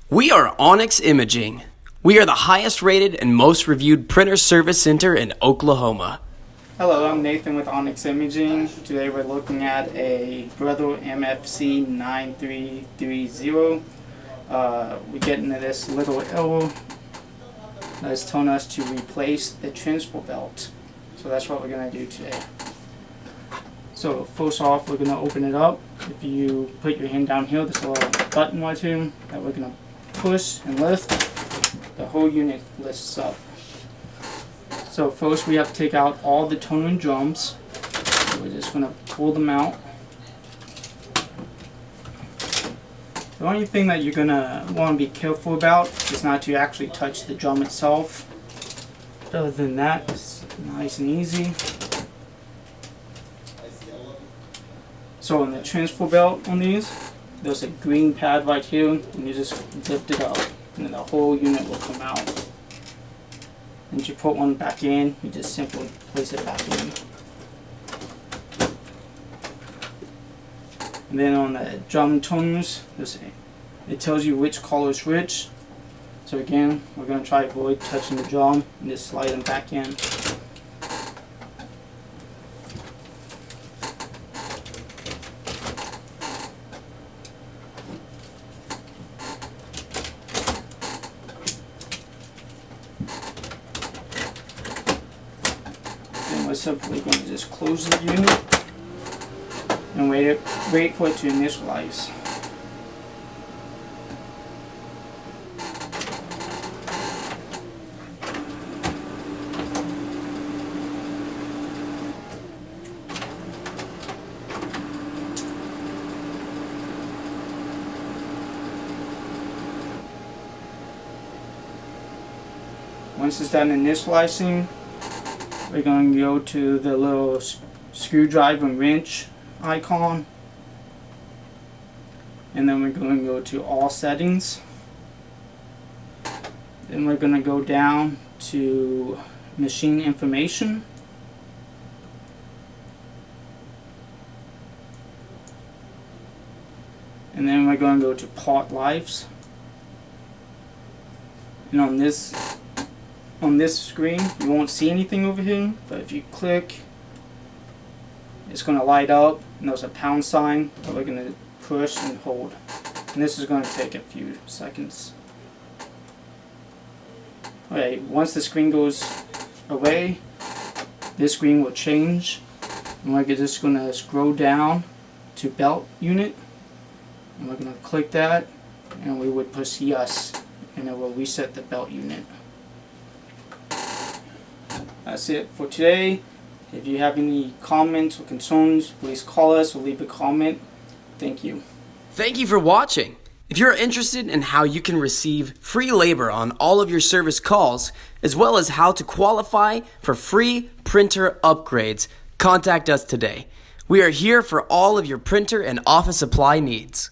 We are Onyx Imaging. We are the highest rated and most reviewed printer service center in Oklahoma. Hello, I'm Nathan with Onyx Imaging. Today we're looking at a Brother MFC 9330. We get into this little error that's telling us to replace the transfer belt. So that's what we're going to do today. So first off, we're going to open it up. If you put your hand down here, there's a little button right here that we're going to push and lift. The whole unit lifts up. So first we have to take out all the toner and drums. So we're just going to pull them out. The only thing that you're going to want to be careful about is not to actually touch the drum itself. Other than that, it's nice and easy. So on the transfer belt on these, there's a green pad right here, and you just lift it up, and then the whole unit will come out. Once you put one back in, you just simply place it back in. And then on the drum toners, it tells you which color is which. So again, we're going to try to avoid touching the drum and just slide them back in. We're simply going to just close the unit and wait for it to initialize. Once it's done initializing, we're going to go to the little screwdriver and wrench icon, and then we're going to go to all settings. Then we're going to go down to machine information, and then we're going to go to part lives. And on this screen, you won't see anything over here, but if you click, it's going to light up, and there's a pound sign that we're going to push and hold. And this is going to take a few seconds. Okay, once the screen goes away, this screen will change, and we're just going to scroll down to belt unit, and we're going to click that, and we would push yes, and it will reset the belt unit. That's it for today. If you have any comments or concerns, please call us or leave a comment. Thank you. Thank you for watching. If you're interested in how you can receive free labor on all of your service calls, as well as how to qualify for free printer upgrades, contact us today. We are here for all of your printer and office supply needs.